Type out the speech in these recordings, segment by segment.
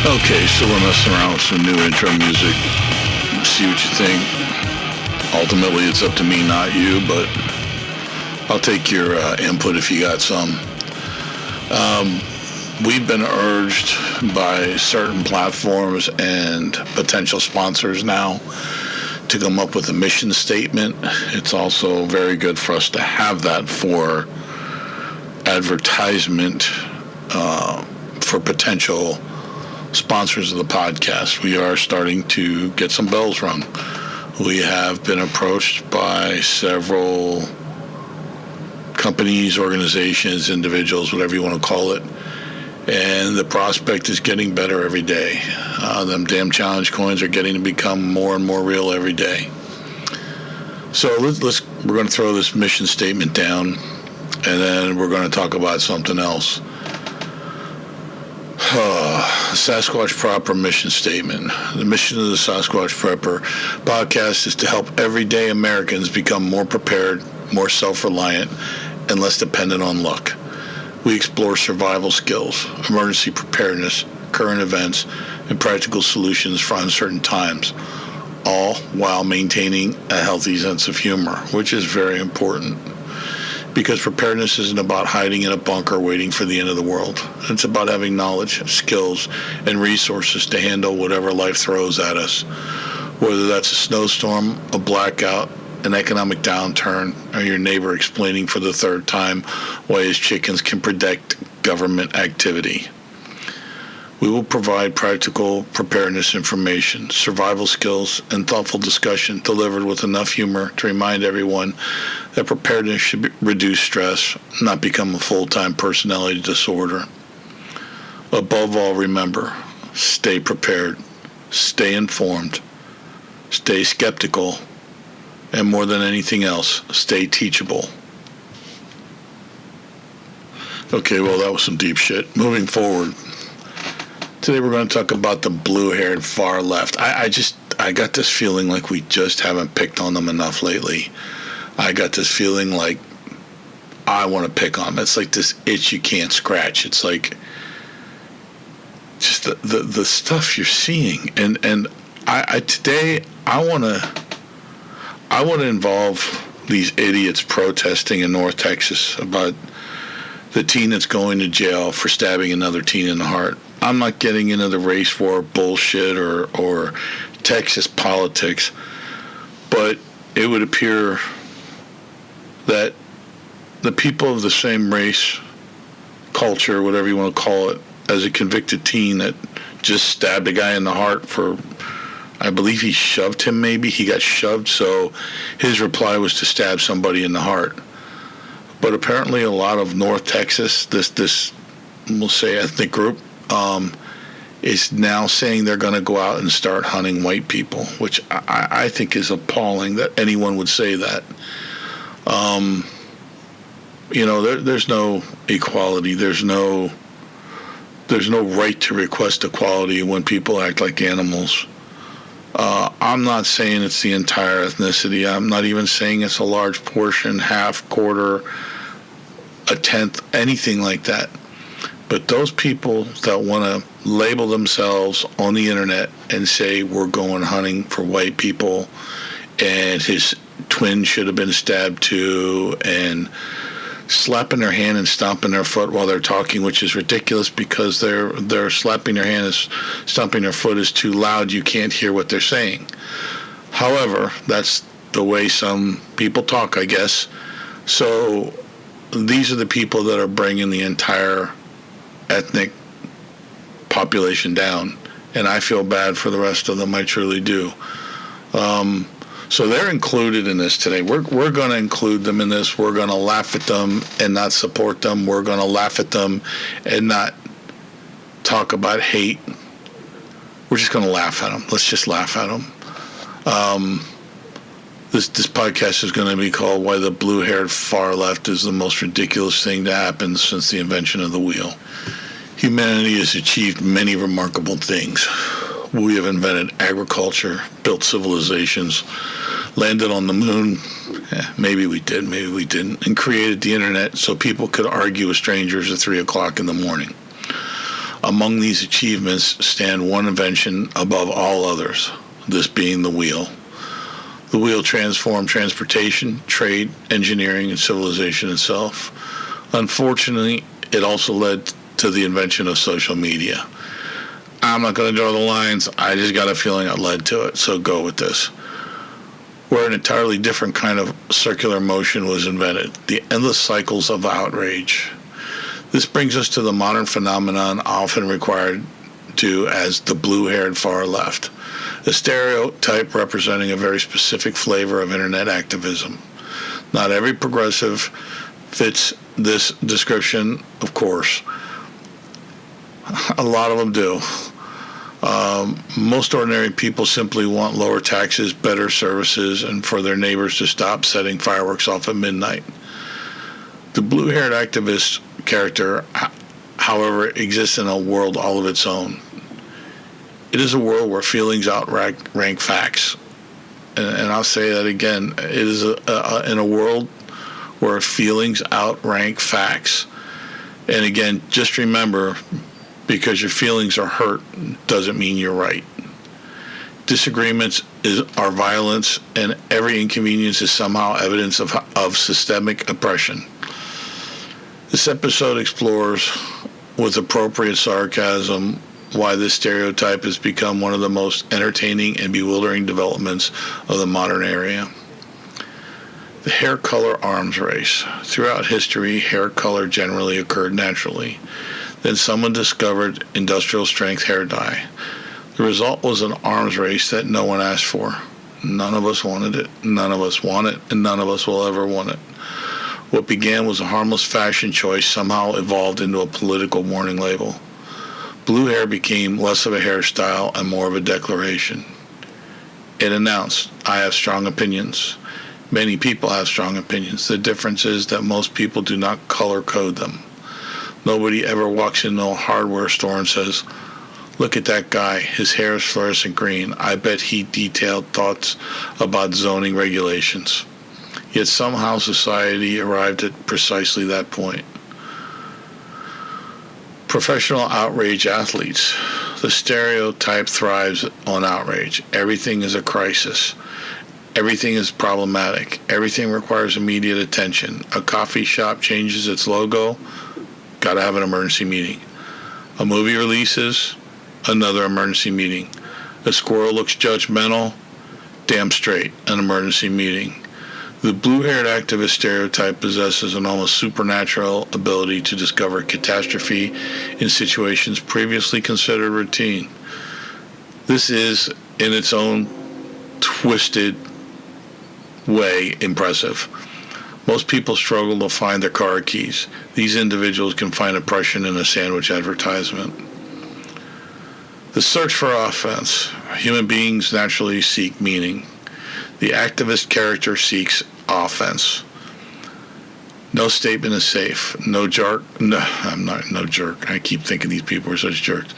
Okay, so we're messing around with some new intro music. See what you think. Ultimately, it's up to me, not you, but I'll take your input if you got some. We've been urged by certain platforms and potential sponsors now to come up with a mission statement. It's also very good for us to have that for advertisement for potential sponsors of the podcast. We are starting to get some bells rung. We have been approached by several companies, organizations, individuals, whatever you want to call it, and the prospect is getting better every day. Them damn challenge coins are getting to become more and more real every day. So we're going to throw this mission statement down, and then we're going to talk about something else. Sasquatch Proper mission statement. The mission of the Sasquatch Prepper podcast is to help everyday Americans become more prepared, more self-reliant, and less dependent on luck. We explore survival skills, emergency preparedness, current events, and practical solutions for uncertain times, all while maintaining a healthy sense of humor, which is very important. Because preparedness isn't about hiding in a bunker waiting for the end of the world. It's about having knowledge, skills, and resources to handle whatever life throws at us. Whether that's a snowstorm, a blackout, an economic downturn, or your neighbor explaining for the third time why his chickens can predict government activity. We will provide practical preparedness information, survival skills, and thoughtful discussion delivered with enough humor to remind everyone that preparedness should reduce stress, not become a full-time personality disorder. Above all, remember, stay prepared, stay informed, stay skeptical, and more than anything else, stay teachable. Okay, well, that was some deep shit. Moving forward. Today we're going to talk about the blue-haired far left. I got this feeling like we just haven't picked on them enough lately. I got this feeling like I want to pick on them. It's like this itch you can't scratch. It's like just the stuff you're seeing. And today I want to involve these idiots protesting in North Texas about the teen that's going to jail for stabbing another teen in the heart. I'm not getting into the race war bullshit or Texas politics, but it would appear that the people of the same race, culture, whatever you want to call it, as a convicted teen that just stabbed a guy in the heart for, I believe he shoved him maybe. He got shoved, so his reply was to stab somebody in the heart. But apparently a lot of North Texas, this we'll say ethnic group, is now saying they're going to go out and start hunting white people, which I think is appalling that anyone would say that. There's no equality. There's no right to request equality when people act like animals. I'm not saying it's the entire ethnicity. I'm not even saying it's a large portion, half, quarter, a tenth, anything like that. But those people that want to label themselves on the internet and say we're going hunting for white people and his twin should have been stabbed too, and slapping their hand and stomping their foot while they're talking, which is ridiculous because they're slapping their hand and stomping their foot is too loud. You can't hear what they're saying. However, that's the way some people talk, I guess. So these are the people that are bringing the entire ethnic population down, and I feel bad for the rest of them. I truly do. So they're included in this today. We're going to include them in this. We're going to laugh at them and not support them. We're going to laugh at them and not talk about hate. We're just going to laugh at them. Let's just laugh at them. This podcast is going to be called Why the Blue-Haired Far Left is the Most Ridiculous Thing to Happen Since the Invention of the Wheel. Humanity has achieved many remarkable things. We have invented agriculture, built civilizations, landed on the moon, maybe we did, maybe we didn't, and created the internet so people could argue with strangers at 3 o'clock in the morning. Among these achievements stand one invention above all others, this being the wheel. The wheel transformed transportation, trade, engineering, and civilization itself. Unfortunately, it also led to the invention of social media. I'm not going to draw the lines. I just got a feeling it led to it, so go with this. Where an entirely different kind of circular motion was invented, the endless cycles of outrage. This brings us to the modern phenomenon often referred to as the blue-haired far left, a stereotype representing a very specific flavor of internet activism. Not every progressive fits this description, of course. A lot of them do. Most ordinary people simply want lower taxes, better services, and for their neighbors to stop setting fireworks off at midnight. The blue-haired activist character, however, exists in a world all of its own. It is a world where feelings outrank facts. And I'll say that again. It is in a world where feelings outrank facts. And again, just remember, because your feelings are hurt doesn't mean you're right. Disagreements are violence, and every inconvenience is somehow evidence of systemic oppression. This episode explores, with appropriate sarcasm, why this stereotype has become one of the most entertaining and bewildering developments of the modern era. The hair color arms race. Throughout history, hair color generally occurred naturally. Then someone discovered industrial strength hair dye. The result was an arms race that no one asked for. None of us wanted it, none of us want it, and none of us will ever want it. What began was a harmless fashion choice somehow evolved into a political warning label. Blue hair became less of a hairstyle and more of a declaration. It announced, I have strong opinions. Many people have strong opinions. The difference is that most people do not color code them. Nobody ever walks into a hardware store and says, look at that guy, his hair is fluorescent green. I bet he detailed thoughts about zoning regulations. Yet somehow society arrived at precisely that point. Professional outrage athletes. The stereotype thrives on outrage. Everything is a crisis. Everything is problematic. Everything requires immediate attention. A coffee shop changes its logo, gotta have an emergency meeting. A movie releases, another emergency meeting. A squirrel looks judgmental, damn straight, an emergency meeting. The blue-haired activist stereotype possesses an almost supernatural ability to discover catastrophe in situations previously considered routine. This is, in its own twisted way, impressive. Most people struggle to find their car keys. These individuals can find oppression in a sandwich advertisement. The search for offense. Human beings naturally seek meaning. The activist character seeks offense. No statement is safe. No jerk. No, I'm not no jerk. I keep thinking these people are such jerks.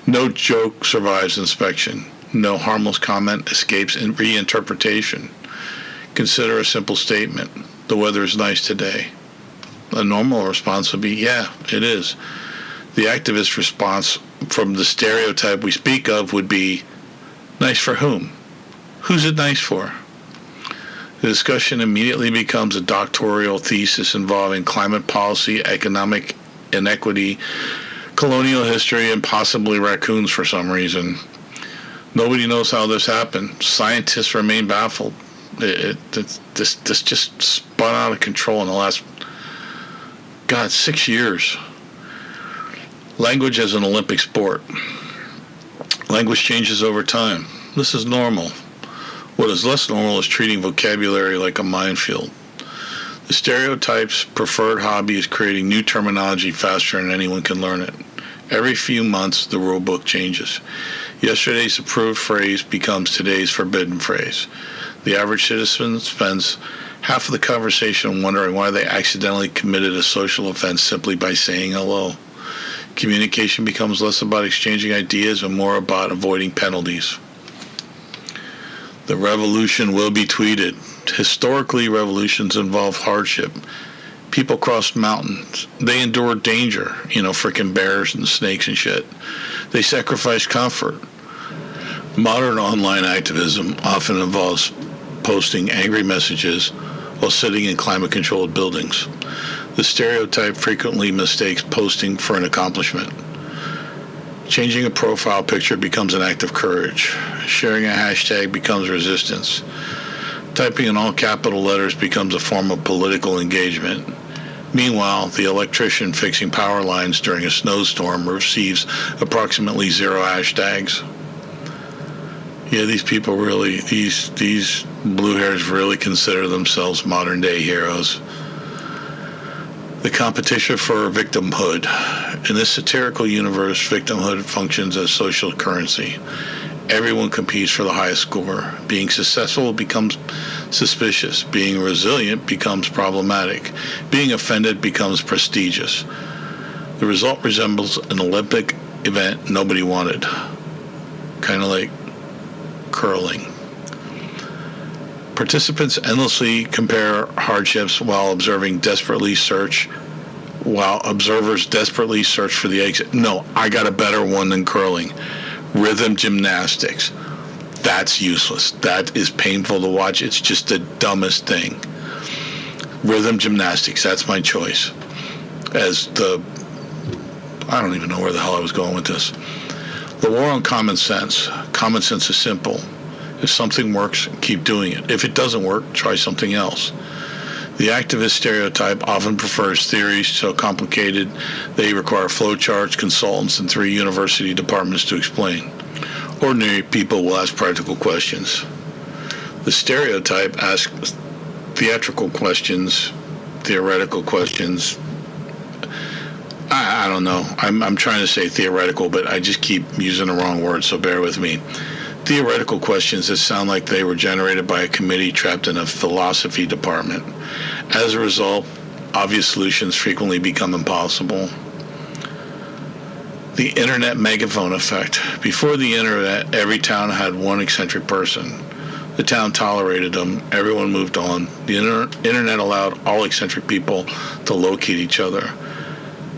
No joke survives inspection. No harmless comment escapes reinterpretation. Consider a simple statement. The weather is nice today. A normal response would be, yeah, it is. The activist response from the stereotype we speak of would be, nice for whom? Who's it nice for? The discussion immediately becomes a doctoral thesis involving climate policy, economic inequity, colonial history, and possibly raccoons for some reason. Nobody knows how this happened. Scientists remain baffled. This just spun out of control in the last, 6 years. Language as an Olympic sport. Language changes over time. This is normal. What is less normal is treating vocabulary like a minefield. The stereotype's preferred hobby is creating new terminology faster than anyone can learn it. Every few months, the rule book changes. Yesterday's approved phrase becomes today's forbidden phrase. The average citizen spends half of the conversation wondering why they accidentally committed a social offense simply by saying hello. Communication becomes less about exchanging ideas and more about avoiding penalties. The revolution will be tweeted. Historically, revolutions involve hardship. People cross mountains. They endure danger, freaking bears and snakes and shit. They sacrifice comfort. Modern online activism often involves posting angry messages while sitting in climate-controlled buildings. The stereotype frequently mistakes posting for an accomplishment. Changing a profile picture becomes an act of courage. Sharing a hashtag becomes resistance. Typing in all capital letters becomes a form of political engagement. Meanwhile, the electrician fixing power lines during a snowstorm receives approximately 0 hashtags. Yeah, these people really, these blue hairs really consider themselves modern day heroes. The competition for victimhood. In this satirical universe, victimhood functions as social currency. Everyone competes for the highest score. Being successful becomes suspicious. Being resilient becomes problematic. Being offended becomes prestigious. The result resembles an Olympic event nobody wanted. Kind of like curling. Participants endlessly compare hardships while observers desperately search for the exit. No, I got a better one than curling. Rhythm gymnastics. That's useless. That is painful to watch. It's just the dumbest thing. Rhythm gymnastics. That's my choice. I don't even know where the hell I was going with this. The war on common sense. Common sense is simple. If something works, keep doing it. If it doesn't work, try something else. The activist stereotype often prefers theories so complicated they require flowcharts, consultants, and 3 university departments to explain. Ordinary people will ask practical questions. The stereotype asks theatrical questions, theoretical questions. I don't know. I'm trying to say theoretical, but I just keep using the wrong word, so bear with me. Theoretical questions that sound like they were generated by a committee trapped in a philosophy department. As a result, obvious solutions frequently become impossible. The internet megaphone effect. Before the internet, every town had one eccentric person. The town tolerated them. Everyone moved on. The internet allowed all eccentric people to locate each other.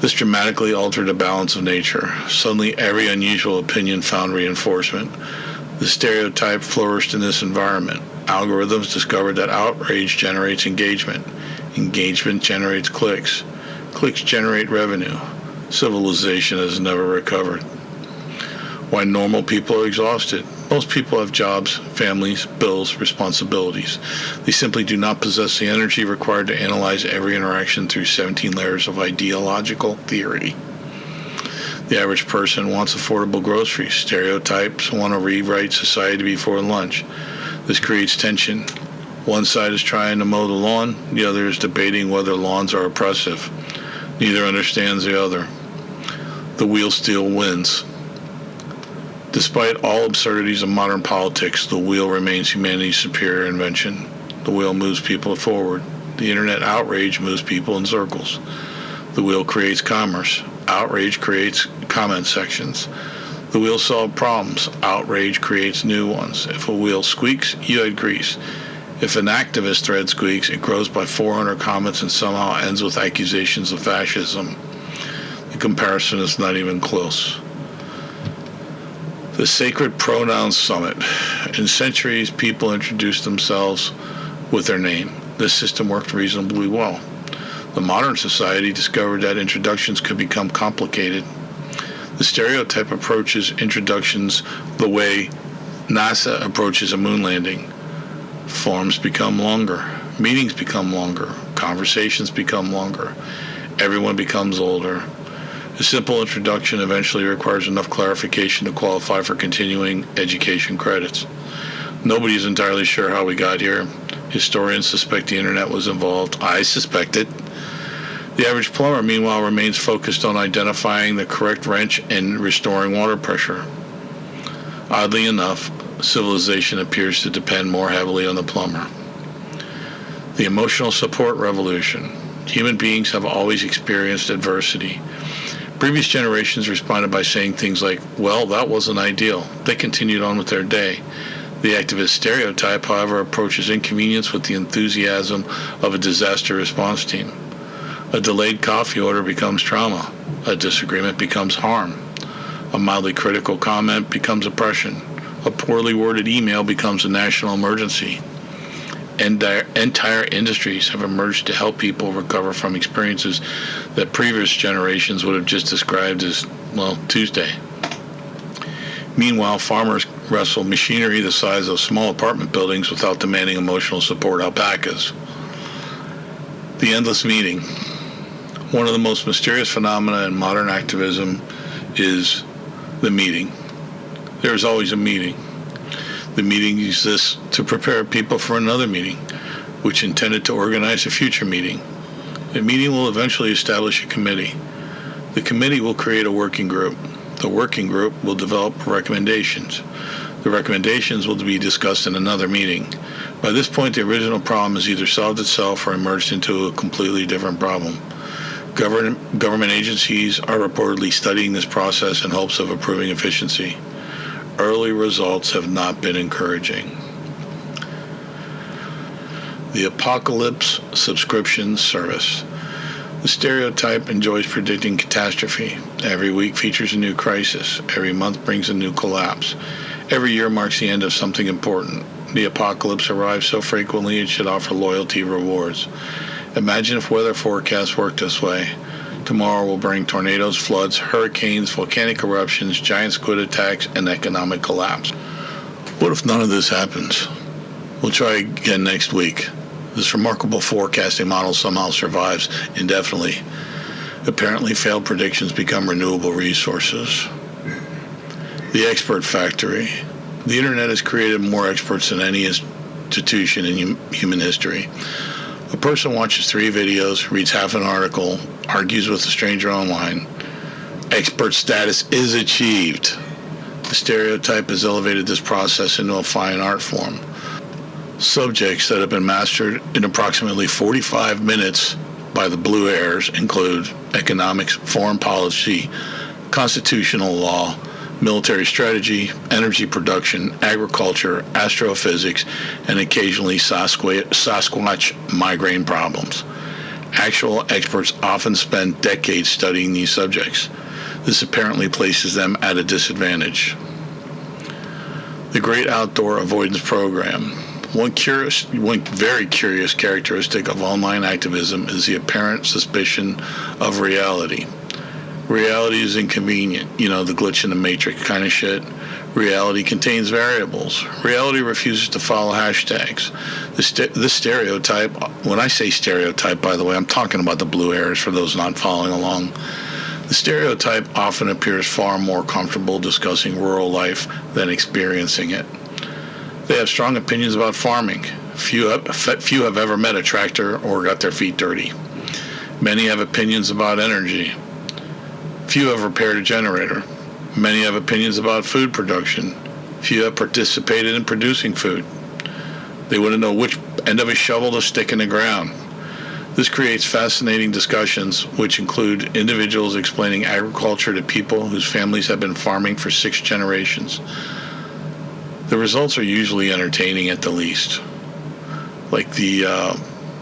This dramatically altered the balance of nature. Suddenly, every unusual opinion found reinforcement. The stereotype flourished in this environment. Algorithms discovered that outrage generates engagement. Engagement generates clicks. Clicks generate revenue. Civilization has never recovered. Why normal people are exhausted. Most people have jobs, families, bills, responsibilities. They simply do not possess the energy required to analyze every interaction through 17 layers of ideological theory. The average person wants affordable groceries. Stereotypes want to rewrite society before lunch. This creates tension. One side is trying to mow the lawn, the other is debating whether lawns are oppressive. Neither understands the other. The wheel still wins. Despite all absurdities of modern politics, the wheel remains humanity's superior invention. The wheel moves people forward. The internet outrage moves people in circles. The wheel creates commerce. Outrage creates comment sections. The wheel solves problems. Outrage creates new ones. If a wheel squeaks, you add grease. If an activist thread squeaks, it grows by 400 comments and somehow ends with accusations of fascism. The comparison is not even close. The Sacred Pronouns Summit. In centuries, people introduced themselves with their name. This system worked reasonably well. The modern society discovered that introductions could become complicated. The stereotype approaches introductions the way NASA approaches a moon landing. Forms become longer. Meetings become longer. Conversations become longer. Everyone becomes older. A simple introduction eventually requires enough clarification to qualify for continuing education credits. Nobody is entirely sure how we got here. Historians suspect the internet was involved. I suspect it. The average plumber, meanwhile, remains focused on identifying the correct wrench and restoring water pressure. Oddly enough, civilization appears to depend more heavily on the plumber. The emotional support revolution. Human beings have always experienced adversity. Previous generations responded by saying things like, well, that wasn't ideal. They continued on with their day. The activist stereotype, however, approaches inconvenience with the enthusiasm of a disaster response team. A delayed coffee order becomes trauma. A disagreement becomes harm. A mildly critical comment becomes oppression. A poorly worded email becomes a national emergency. Entire industries have emerged to help people recover from experiences that previous generations would have just described as, well, Tuesday. Meanwhile, farmers wrestle machinery the size of small apartment buildings without demanding emotional support alpacas. The endless meeting. One of the most mysterious phenomena in modern activism is the meeting. There is always a meeting. The meeting exists to prepare people for another meeting, which intended to organize a future meeting. The meeting will eventually establish a committee. The committee will create a working group. The working group will develop recommendations. The recommendations will be discussed in another meeting. By this point, the original problem has either solved itself or emerged into a completely different problem. Government agencies are reportedly studying this process in hopes of improving efficiency. Early results have not been encouraging. The Apocalypse Subscription Service. The stereotype enjoys predicting catastrophe. Every week features a new crisis. Every month brings a new collapse. Every year marks the end of something important. The apocalypse arrives so frequently it should offer loyalty rewards. Imagine if weather forecasts worked this way. Tomorrow will bring tornadoes, floods, hurricanes, volcanic eruptions, giant squid attacks, and economic collapse. What if none of this happens? We'll try again next week. This remarkable forecasting model somehow survives indefinitely. Apparently, failed predictions become renewable resources. The Expert Factory. The internet has created more experts than any institution in human history. A person watches 3 videos, reads half an article, argues with a stranger online. Expert status is achieved. The stereotype has elevated this process into a fine art form. Subjects that have been mastered in approximately 45 minutes by the Blue Airs include economics, foreign policy, constitutional law, military strategy, energy production, agriculture, astrophysics, and occasionally Sasquatch migraine problems. Actual experts often spend decades studying these subjects. This apparently places them at a disadvantage. The Great Outdoor Avoidance Program. One very curious characteristic of online activism is the apparent suspicion of reality. Reality is inconvenient, the glitch in the matrix kind of shit. Reality contains variables. Reality refuses to follow hashtags. This stereotype, when I say stereotype, by the way, I'm talking about the Blue Airs for those not following along. The stereotype often appears far more comfortable discussing rural life than experiencing it. They have strong opinions about farming. Few have ever met a tractor or got their feet dirty. Many have opinions about energy. Few have repaired a generator. Many have opinions about food production. Few have participated in producing food. They want to know which end of a shovel to stick in the ground. This creates fascinating discussions, which include individuals explaining agriculture to people whose families have been farming for 6 generations. The results are usually entertaining at the least. And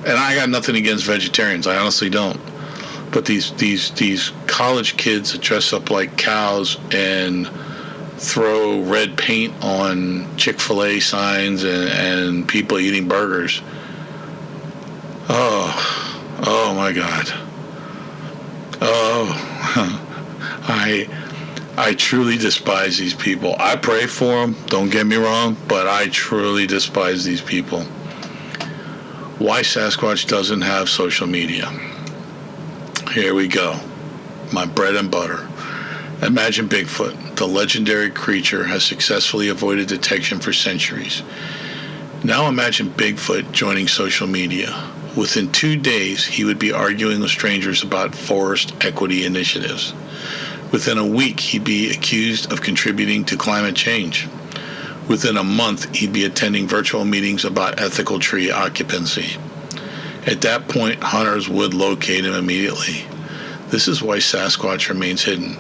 I got nothing against vegetarians, I honestly don't. But these college kids that dress up like cows and throw red paint on Chick-fil-A signs and people eating burgers. Oh my God. I truly despise these people. I pray for them, don't get me wrong, but I truly despise these people. Why Sasquatch doesn't have social media. Here we go. My bread and butter. Imagine Bigfoot. The legendary creature has successfully avoided detection for centuries. Now imagine Bigfoot joining social media. Within 2 days, he would be arguing with strangers about forest equity initiatives. Within a week, he'd be accused of contributing to climate change. Within a month, he'd be attending virtual meetings about ethical tree occupancy. At that point, hunters would locate him immediately. This is why Sasquatch remains hidden,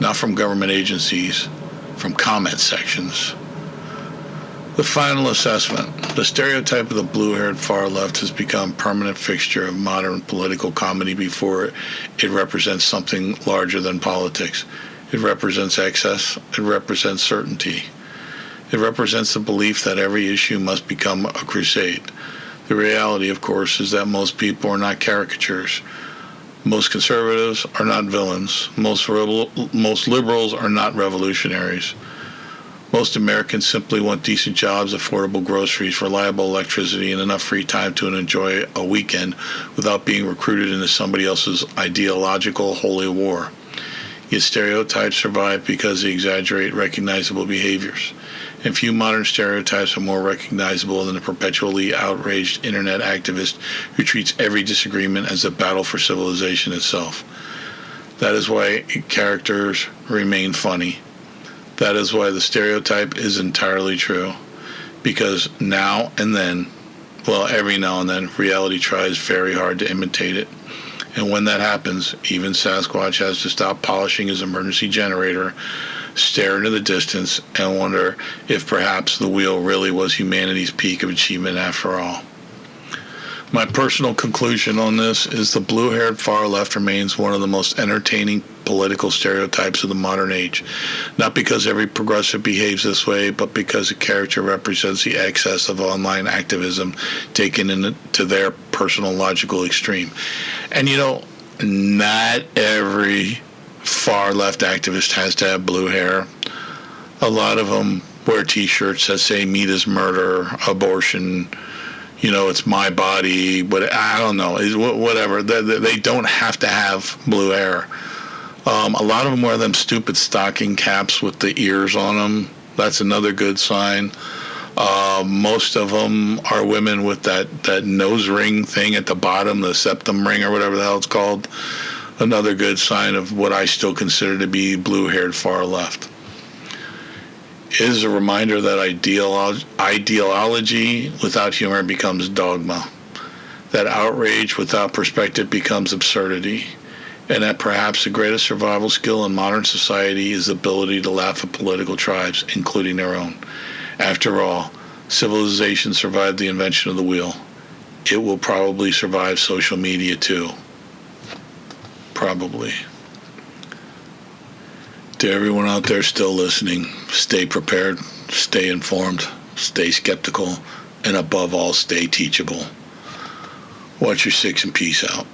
not from government agencies, from comment sections. The final assessment. The stereotype of the blue-haired far left has become a permanent fixture of modern political comedy before it represents something larger than politics. It represents excess. It represents certainty. It represents the belief that every issue must become a crusade. The reality, of course, is that most people are not caricatures. Most conservatives are not villains. Most liberals are not revolutionaries. Most Americans simply want decent jobs, affordable groceries, reliable electricity, and enough free time to enjoy a weekend without being recruited into somebody else's ideological holy war. Yet stereotypes survive because they exaggerate recognizable behaviors. And few modern stereotypes are more recognizable than the perpetually outraged internet activist who treats every disagreement as a battle for civilization itself. That is why characters remain funny. That is why the stereotype is entirely true. Because now and then, well, every now and then, reality tries very hard to imitate it. And when that happens, even Sasquatch has to stop polishing his emergency generator, stare into the distance, and wonder if perhaps the wheel really was humanity's peak of achievement after all. My personal conclusion on this is the blue-haired far left remains one of the most entertaining political stereotypes of the modern age, not because every progressive behaves this way, but because the character represents the excess of online activism taken into their personal logical extreme. And not every far left activist has to have blue hair. A lot of them wear t-shirts that say meat is murder, abortion, it's my body, but I don't know, whatever. They don't have to have blue hair. A lot of them wear them stupid stocking caps with the ears on them. That's another good sign. Most of them are women with that nose ring thing at the bottom, the septum ring or whatever the hell it's called. Another good sign of what I still consider to be blue-haired far left. It is a reminder that ideology without humor becomes dogma, that outrage without perspective becomes absurdity, and that perhaps the greatest survival skill in modern society is the ability to laugh at political tribes, including their own. After all, civilization survived the invention of the wheel. It will probably survive social media too. Probably. To everyone out there still listening, stay prepared, stay informed, stay skeptical, and above all, stay teachable. Watch your six and peace out.